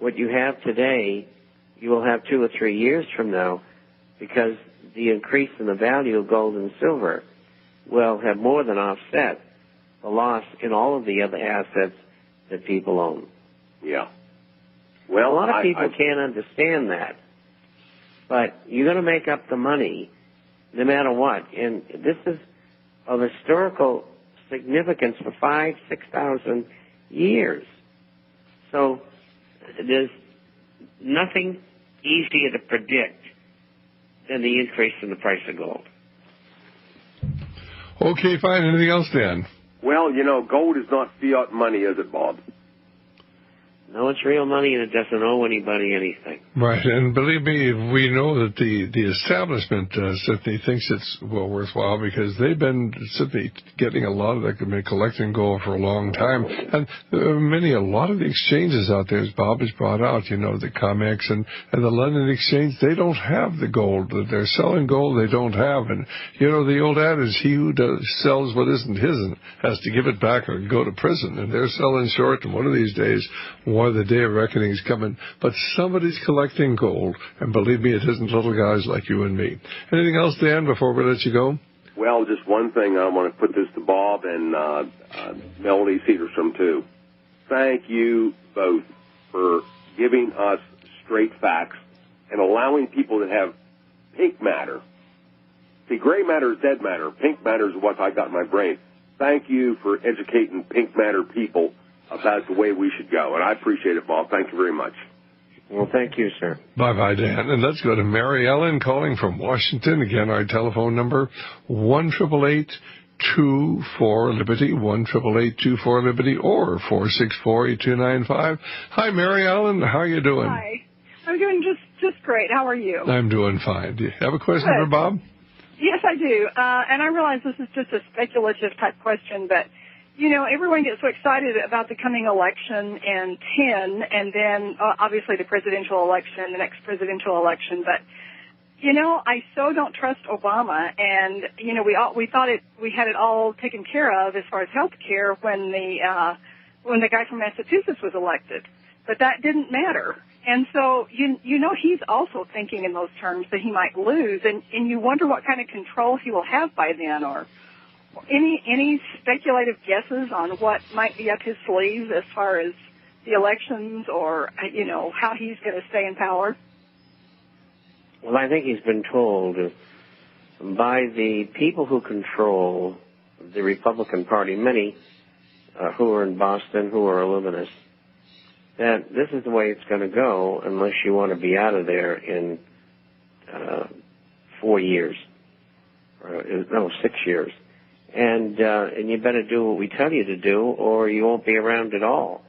what you have today, you will have 2 or 3 years from now, because the increase in the value of gold and silver will have more than offset the loss in all of the other assets that people own. Yeah. Well, a lot of people can't understand that. But you're going to make up the money no matter what. And this is of historical significance for 5,000, 6,000 years. So there's nothing easier to predict than the increase in the price of gold. Okay, fine. Anything else, Dan? Well, gold is not fiat money, is it, Bob? No, it's real money, and it doesn't owe anybody anything. Right, and believe me, we know that the establishment certainly thinks it's worthwhile, because they've been certainly getting a lot of that, been collecting gold for a long time. And a lot of the exchanges out there, as Bob has brought out, the COMEX and the London Exchange, they don't have the gold. They're selling gold they don't have. And, the old adage, he who sells what isn't his has to give it back or go to prison. And they're selling short, and one of these days, the day of reckoning is coming. But somebody's collecting gold, and believe me, it isn't little guys like you and me. Anything else, Dan, before we let you go? Well, just one thing. I want to put this to Bob and Melody Cedarstrom, too. Thank you both for giving us straight facts and allowing people to have pink matter. See, gray matter is dead matter. Pink matter is what I got in my brain. Thank you for educating pink matter people about the way we should go. And I appreciate it, Bob. Thank you very much. Well, thank you, sir. Bye-bye, Dan. And let's go to Mary Ellen calling from Washington. Again, our telephone number, 1-888-24-LIBERTY, 1-888-24-LIBERTY, or 464-8295. Hi, Mary Ellen. How are you doing? Hi. I'm doing just great. How are you? I'm doing fine. Do you have a question for Bob? Yes, I do. And I realize this is just a speculative type question, but everyone gets so excited about the coming election in 10, and then obviously the presidential election, the next presidential election. But I so don't trust Obama, and we thought we had it all taken care of as far as health care when the guy from Massachusetts was elected, but that didn't matter. And so he's also thinking in those terms that he might lose, and you wonder what kind of control he will have by then, or any speculative guesses on what might be up his sleeves as far as the elections, or how he's going to stay in power? Well, I think he's been told by the people who control the Republican Party, many who are in Boston, who are Illuminists, that this is the way it's going to go unless you want to be out of there in 4 years, 6 years. And you better do what we tell you to do, or you won't be around at all.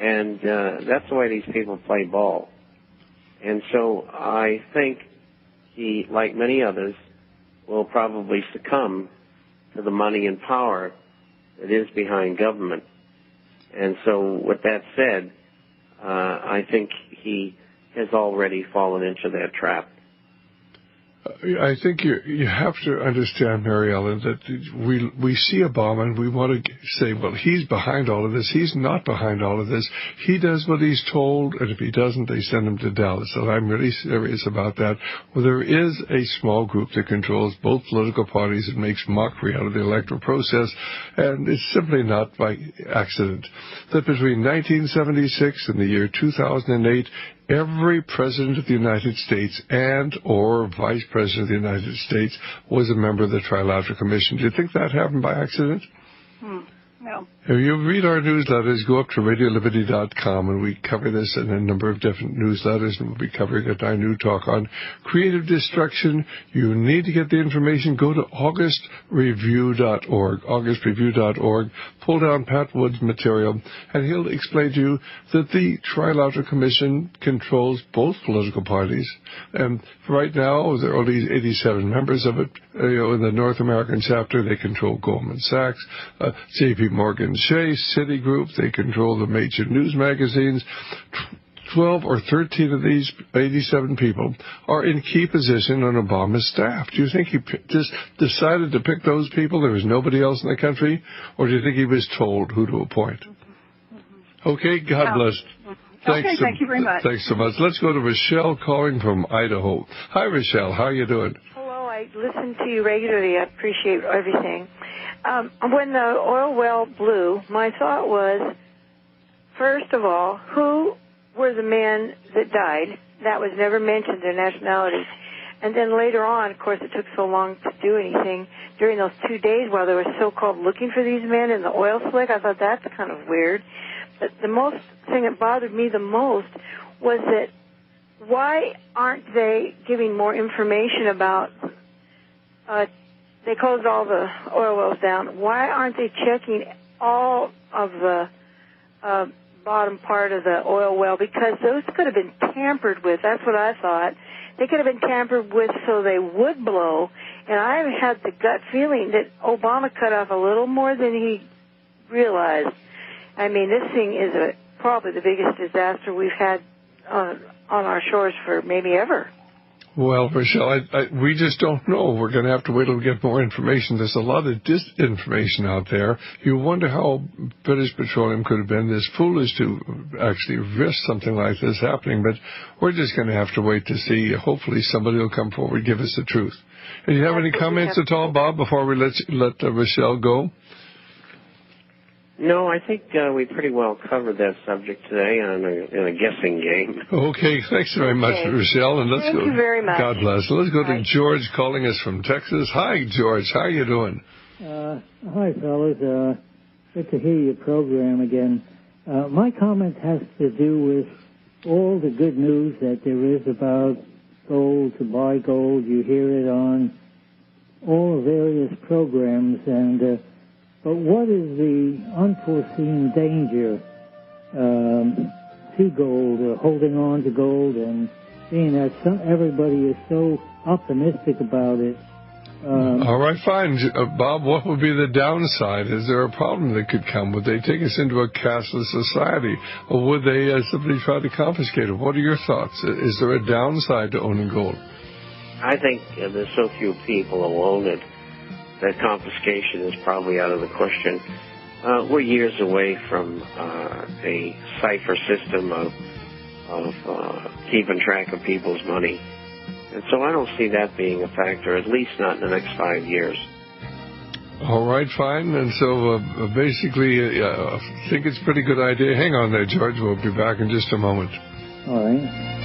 And that's the way these people play ball. And so I think he, like many others, will probably succumb to the money and power that is behind government. And so with that said, I think he has already fallen into that trap. I think you have to understand, Mary Ellen, that we see Obama and we want to say, well, he's behind all of this. He's not behind all of this. He does what he's told, and if he doesn't, they send him to Dallas. So I'm really serious about that. Well, there is a small group that controls both political parties and makes mockery out of the electoral process, and it's simply not by accident that between 1976 and the year 2008, every president of the United States and or vice president of the United States was a member of the Trilateral Commission. Do you think that happened by accident? No. If you read our newsletters, go up to RadioLiberty.com, and we cover this in a number of different newsletters, and we'll be covering it on New Talk on creative destruction. You need to get the information. Go to AugustReview.org, AugustReview.org. Pull down Pat Wood's material, and he'll explain to you that the Trilateral Commission controls both political parties. And right now, there are only 87 members of it. In the North American chapter, they control Goldman Sachs, J.P. Morgan Chase, Citigroup. They control the major news magazines. 12 or 13 of these 87 people are in key position on Obama's staff. Do you think he just decided to pick those people? There was nobody else in the country? Or do you think he was told who to appoint? Okay, God bless. Thank you very much. Thanks so much. Let's go to Rochelle calling from Idaho. Hi, Rochelle. How are you doing? Hello. I listen to you regularly. I appreciate everything. When the oil well blew, my thought was, first of all, who were the men that died? That was never mentioned, their nationality. And then later on, of course, it took so long to do anything. During those 2 days while they were so-called looking for these men in the oil slick, I thought that's kind of weird. But the thing that bothered me the most was that why aren't they giving more information about, they closed all the oil wells down. Why aren't they checking all of the bottom part of the oil well? Because those could have been tampered with. That's what I thought. They could have been tampered with so they would blow. And I had the gut feeling that Obama cut off a little more than he realized. I mean, this thing is probably the biggest disaster we've had on our shores for maybe ever. Well, Rochelle, we just don't know. We're going to have to wait till we get more information. There's a lot of disinformation out there. You wonder how British Petroleum could have been this foolish to actually risk something like this happening. But we're just going to have to wait to see. Hopefully somebody will come forward and give us the truth. And you have any comments at all, Bob, before we let Rochelle go? No, I think we pretty well covered that subject today in a guessing game. Okay, thanks very much, Rochelle. And Thank you very much. God bless. Let's go to George calling us from Texas. Hi, George. How are you doing? Hi, fellas. Good to hear your program again. My comment has to do with all the good news that there is about gold, to buy gold. You hear it on all the various programs, and but what is the unforeseen danger to gold, holding on to gold, and being that everybody is so optimistic about it? All right, fine. Bob, what would be the downside? Is there a problem that could come? Would they take us into a cashless society? Or would they simply try to confiscate it? What are your thoughts? Is there a downside to owning gold? I think there's so few people who own it that confiscation is probably out of the question. We're years away from a cipher system of keeping track of people's money. And so I don't see that being a factor, at least not in the next 5 years. All right, fine. And so basically, I think it's a pretty good idea. Hang on there, George. We'll be back in just a moment. All right.